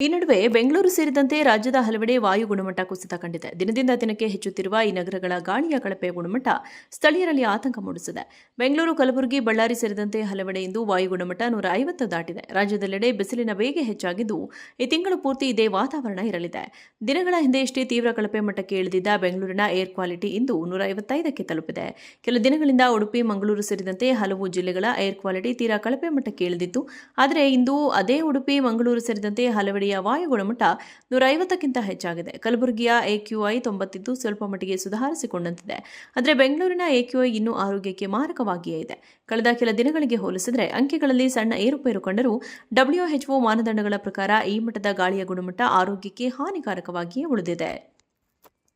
ಈ ನಡುವೆ ಬೆಂಗಳೂರು ಸೇರಿದಂತೆ ರಾಜ್ಯದ ಹಲವೆಡೆ ವಾಯು ಗುಣಮಟ್ಟ ಕುಸಿತ ಕಂಡಿದೆ. ದಿನದಿಂದ ದಿನಕ್ಕೆ ಹೆಚ್ಚುತ್ತಿರುವ ಈ ನಗರಗಳ ಗಾಳಿಯ ಕಳಪೆ ಗುಣಮಟ್ಟ ಸ್ಥಳೀಯರಲ್ಲಿ ಆತಂಕ ಮೂಡಿಸಿದೆ. ಬೆಂಗಳೂರು, ಕಲಬುರಗಿ, ಬಳ್ಳಾರಿ ಸೇರಿದಂತೆ ಹಲವೆಡೆ ಇಂದು ವಾಯು ಗುಣಮಟ್ಟ 150 ದಾಟಿದೆ. ರಾಜ್ಯದೆಲ್ಲೆಡೆ ಬಿಸಿಲಿನ ವೇಗ ಹೆಚ್ಚಾಗಿದ್ದು, ಈ ತಿಂಗಳು ಪೂರ್ತಿ ಇದೇ ವಾತಾವರಣ ಇರಲಿದೆ. ದಿನಗಳ ಹಿಂದೆಯಷ್ಟೇ ತೀವ್ರ ಕಳಪೆ ಮಟ್ಟಕ್ಕೆ ಇಳಿದಿದ್ದ ಬೆಂಗಳೂರಿನ ಏರ್ ಕ್ವಾಲಿಟಿ ಇಂದು 155ಕ್ಕೆ ತಲುಪಿದೆ. ಕೆಲ ದಿನಗಳಿಂದ ಉಡುಪಿ, ಮಂಗಳೂರು ಸೇರಿದಂತೆ ಹಲವು ಜಿಲ್ಲೆಗಳ ಏರ್ ಕ್ವಾಲಿಟಿ ತೀರಾ ಕಳಪೆ ಮಟ್ಟಕ್ಕೆ ಇಳಿದಿತ್ತು. ಆದರೆ ಇಂದು ಅದೇ ಉಡುಪಿ, ಮಂಗಳೂರು ಸೇರಿದಂತೆ ಹಲವೆಡೆ ವಾಯು ಗುಣಮಟ್ಟ 150ಕ್ಕಿಂತ ಹೆಚ್ಚಾಗಿದೆ. ಕಲಬುರಗಿಯ AQI 90 ಇದ್ದು ಸ್ವಲ್ಪ ಮಟ್ಟಿಗೆ ಸುಧಾರಿಸಿಕೊಂಡಂತಿದೆ. ಆದರೆ ಬೆಂಗಳೂರಿನ AQI ಇನ್ನೂ ಆರೋಗ್ಯಕ್ಕೆ ಮಾರಕವಾಗಿಯೇ ಇದೆ. ಕಳೆದ ಕೆಲ ದಿನಗಳಿಗೆ ಹೋಲಿಸಿದರೆ ಅಂಕಿಗಳಲ್ಲಿ ಸಣ್ಣ ಏರುಪೇರು ಕಂಡರೂ WHO ಮಾನದಂಡಗಳ ಪ್ರಕಾರ ಈ ಮಟ್ಟದ ಗಾಳಿಯ ಗುಣಮಟ್ಟ ಆರೋಗ್ಯಕ್ಕೆ ಹಾನಿಕಾರಕವಾಗಿಯೇ ಉಳಿದಿದೆ.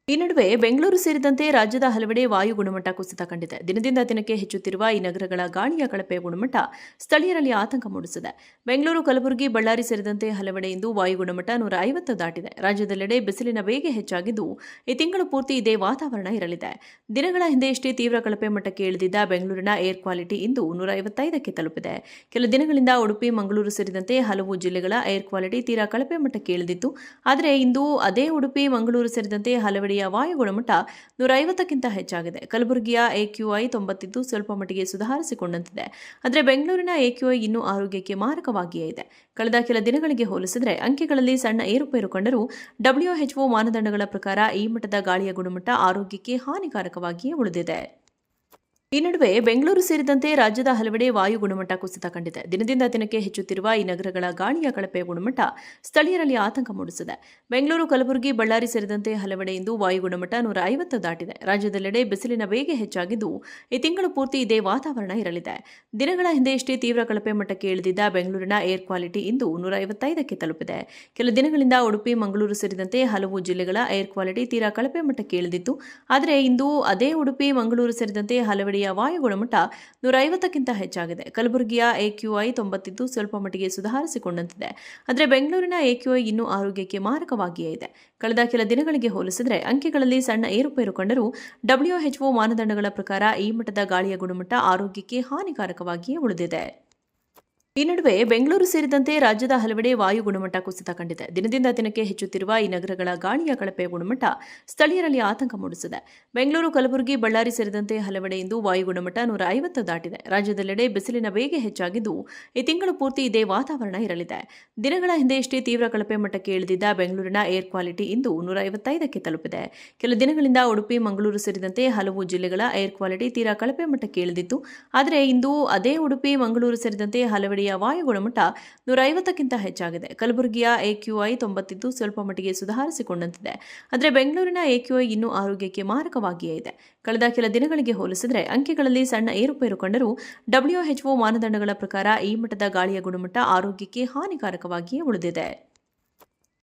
ಈ ನಡುವೆ ಬೆಂಗಳೂರು ಸೇರಿದಂತೆ ರಾಜ್ಯದ ಹಲವೆಡೆ ವಾಯು ಗುಣಮಟ್ಟ ಕುಸಿತ ಕಂಡಿದೆ. ದಿನದಿಂದ ದಿನಕ್ಕೆ ಹೆಚ್ಚುತ್ತಿರುವ ಈ ನಗರಗಳ ಗಾಳಿಯ ಕಳಪೆ ಗುಣಮಟ್ಟ ಸ್ಥಳೀಯರಲ್ಲಿ ಆತಂಕ ಮೂಡಿಸಿದೆ. ಬೆಂಗಳೂರು, ಕಲಬುರಗಿ, ಬಳ್ಳಾರಿ ಸೇರಿದಂತೆ ಹಲವೆಡೆ ಇಂದು ವಾಯು ಗುಣಮಟ್ಟ 150 ದಾಟಿದೆ. ರಾಜ್ಯದೆಲ್ಲೆಡೆ ಬಿಸಿಲಿನ ವೇಗ ಹೆಚ್ಚಾಗಿದ್ದು, ಈ ತಿಂಗಳು ಪೂರ್ತಿ ಇದೇ ವಾತಾವರಣ ಇರಲಿದೆ. ದಿನಗಳ ಹಿಂದೆಯಷ್ಟೇ ತೀವ್ರ ಕಳಪೆ ಮಟ್ಟಕ್ಕೆ ಇಳಿದಿದ್ದ ಬೆಂಗಳೂರಿನ ಏರ್ ಕ್ವಾಲಿಟಿ ಇಂದು 155ಕ್ಕೆ ತಲುಪಿದೆ. ಕೆಲ ದಿನಗಳಿಂದ ಉಡುಪಿ, ಮಂಗಳೂರು ಸೇರಿದಂತೆ ಹಲವು ಜಿಲ್ಲೆಗಳ ಏರ್ ಕ್ವಾಲಿಟಿ ತೀರಾ ಕಳಪೆ ಮಟ್ಟಕ್ಕೆ ಇಳಿದಿತ್ತು. ಆದರೆ ಇಂದು ಅದೇ ಉಡುಪಿ, ಮಂಗಳೂರು ಸೇರಿದಂತೆ ಹಲವೆಡೆ ವಾಯು ಗುಣಮಟ್ಟ 150ಕ್ಕಿಂತ ಹೆಚ್ಚಾಗಿದೆ. ಕಲಬುರಗಿಯ AQI 90 ಇದ್ದು ಸ್ವಲ್ಪ ಮಟ್ಟಿಗೆ ಸುಧಾರಿಸಿಕೊಂಡಂತಿದೆ. ಆದರೆ ಬೆಂಗಳೂರಿನ AQI ಇನ್ನೂ ಆರೋಗ್ಯಕ್ಕೆ ಮಾರಕವಾಗಿಯೇ ಇದೆ. ಕಳೆದ ಕೆಲ ದಿನಗಳಿಗೆ ಹೋಲಿಸಿದರೆ ಅಂಕಿಗಳಲ್ಲಿ ಸಣ್ಣ ಏರುಪೇರು ಕಂಡರೂ WHO ಮಾನದಂಡಗಳ ಪ್ರಕಾರ ಈ ಮಟ್ಟದ ಗಾಳಿಯ ಗುಣಮಟ್ಟ ಆರೋಗ್ಯಕ್ಕೆ ಹಾನಿಕಾರಕವಾಗಿಯೇ ಉಳಿದಿದೆ. ಈ ನಡುವೆ ಬೆಂಗಳೂರು ಸೇರಿದಂತೆ ರಾಜ್ಯದ ಹಲವೆಡೆ ವಾಯು ಗುಣಮಟ್ಟ ಕುಸಿತ ಕಂಡಿದೆ. ದಿನದಿಂದ ದಿನಕ್ಕೆ ಹೆಚ್ಚುತ್ತಿರುವ ಈ ನಗರಗಳ ಗಾಳಿಯ ಕಳಪೆ ಗುಣಮಟ್ಟ ಸ್ಥಳೀಯರಲ್ಲಿ ಆತಂಕ ಮೂಡಿಸಿದೆ. ಬೆಂಗಳೂರು, ಕಲಬುರಗಿ, ಬಳ್ಳಾರಿ ಸೇರಿದಂತೆ ಹಲವೆಡೆ ಇಂದು ವಾಯು ಗುಣಮಟ್ಟ 150 ದಾಟಿದೆ. ರಾಜ್ಯದೆಲ್ಲೆಡೆ ಬಿಸಿಲಿನ ವೇಗ ಹೆಚ್ಚಾಗಿದ್ದು, ಈ ತಿಂಗಳು ಪೂರ್ತಿ ಇದೇ ವಾತಾವರಣ ಇರಲಿದೆ. ದಿನಗಳ ಹಿಂದೆಯಷ್ಟೇ ತೀವ್ರ ಕಳಪೆ ಮಟ್ಟಕ್ಕೆ ಇಳಿದಿದ್ದ ಬೆಂಗಳೂರಿನ ಏರ್ ಕ್ವಾಲಿಟಿ ಇಂದು 155ಕ್ಕೆ ತಲುಪಿದೆ. ಕೆಲ ದಿನಗಳಿಂದ ಉಡುಪಿ, ಮಂಗಳೂರು ಸೇರಿದಂತೆ ಹಲವು ಜಿಲ್ಲೆಗಳ ಏರ್ ಕ್ವಾಲಿಟಿ ತೀರಾ ಕಳಪೆ ಮಟ್ಟಕ್ಕೆ ಇಳಿದಿತ್ತು. ಆದರೆ ಇಂದು ಅದೇ ಉಡುಪಿ, ಮಂಗಳೂರು ಸೇರಿದಂತೆ ಹಲವೆಡೆ ವಾಯು ಗುಣಮಟ್ಟ 150ಕ್ಕಿಂತ ಹೆಚ್ಚಾಗಿದೆ. ಕಲಬುರಗಿಯ AQI 90 ಇದ್ದು ಸ್ವಲ್ಪ ಮಟ್ಟಿಗೆ ಸುಧಾರಿಸಿಕೊಂಡಂತಿದೆ. ಆದರೆ ಬೆಂಗಳೂರಿನ AQI ಇನ್ನೂ ಆರೋಗ್ಯಕ್ಕೆ ಮಾರಕವಾಗಿಯೇ ಇದೆ. ಕಳೆದ ಕೆಲ ದಿನಗಳಿಗೆ ಹೋಲಿಸಿದರೆ ಅಂಕಿಗಳಲ್ಲಿ ಸಣ್ಣ ಏರುಪೇರು ಕಂಡರೂ WHO ಮಾನದಂಡಗಳ ಪ್ರಕಾರ ಈ ಮಟ್ಟದ ಗಾಳಿಯ ಗುಣಮಟ್ಟ ಆರೋಗ್ಯಕ್ಕೆ ಹಾನಿಕಾರಕವಾಗಿಯೇ ಉಳಿದಿದೆ. ಈ ನಡುವೆ ಬೆಂಗಳೂರು ಸೇರಿದಂತೆ ರಾಜ್ಯದ ಹಲವೆಡೆ ವಾಯು ಗುಣಮಟ್ಟ ಕುಸಿತ ಕಂಡಿದೆ. ದಿನದಿಂದ ದಿನಕ್ಕೆ ಹೆಚ್ಚುತ್ತಿರುವ ಈ ನಗರಗಳ ಗಾಳಿಯ ಕಳಪೆ ಗುಣಮಟ್ಟ ಸ್ಥಳೀಯರಲ್ಲಿ ಆತಂಕ ಮೂಡಿಸಿದೆ. ಬೆಂಗಳೂರು, ಕಲಬುರಗಿ, ಬಳ್ಳಾರಿ ಸೇರಿದಂತೆ ಹಲವೆಡೆ ಇಂದು ವಾಯು ಗುಣಮಟ್ಟ 150 ದಾಟಿದೆ. ರಾಜ್ಯದೆಲ್ಲೆಡೆ ಬಿಸಿಲಿನ ವೇಗ ಹೆಚ್ಚಾಗಿದ್ದು, ಈ ತಿಂಗಳು ಪೂರ್ತಿ ಇದೇ ವಾತಾವರಣ ಇರಲಿದೆ. ದಿನಗಳ ಹಿಂದೆಯಷ್ಟೇ ತೀವ್ರ ಕಳಪೆ ಮಟ್ಟಕ್ಕೆ ಇಳಿದಿದ್ದ ಬೆಂಗಳೂರಿನ ಏರ್ ಕ್ವಾಲಿಟಿ ಇಂದು 155ಕ್ಕೆ ತಲುಪಿದೆ. ಕೆಲ ದಿನಗಳಿಂದ ಉಡುಪಿ, ಮಂಗಳೂರು ಸೇರಿದಂತೆ ಹಲವು ಜಿಲ್ಲೆಗಳ ಏರ್ ಕ್ವಾಲಿಟಿ ತೀರಾ ಕಳಪೆ ಮಟ್ಟಕ್ಕೆ ಇಳಿದಿತ್ತು. ಆದರೆ ಇಂದು ಅದೇ ಉಡುಪಿ, ಮಂಗಳೂರು ಸೇರಿದಂತೆ ಹಲವೆಡೆ ವಾಯು ಗುಣಮಟ್ಟ 150ಕ್ಕಿಂತ ಹೆಚ್ಚಾಗಿದೆ. ಕಲಬುರಗಿಯ AQI 90 ಇದ್ದು ಸ್ವಲ್ಪ ಮಟ್ಟಿಗೆ ಸುಧಾರಿಸಿಕೊಂಡಂತಿದೆ. ಆದರೆ ಬೆಂಗಳೂರಿನ AQI ಇನ್ನೂ ಆರೋಗ್ಯಕ್ಕೆ ಮಾರಕವಾಗಿಯೇ ಇದೆ. ಕಳೆದ ಕೆಲ ದಿನಗಳಿಗೆ ಹೋಲಿಸಿದರೆ ಅಂಕಿಗಳಲ್ಲಿ ಸಣ್ಣ ಏರುಪೇರು ಕಂಡರೂ WHO ಮಾನದಂಡಗಳ ಪ್ರಕಾರ ಈ ಮಟ್ಟದ ಗಾಳಿಯ ಗುಣಮಟ್ಟ ಆರೋಗ್ಯಕ್ಕೆ ಹಾನಿಕಾರಕವಾಗಿಯೇ ಉಳಿದಿದೆ.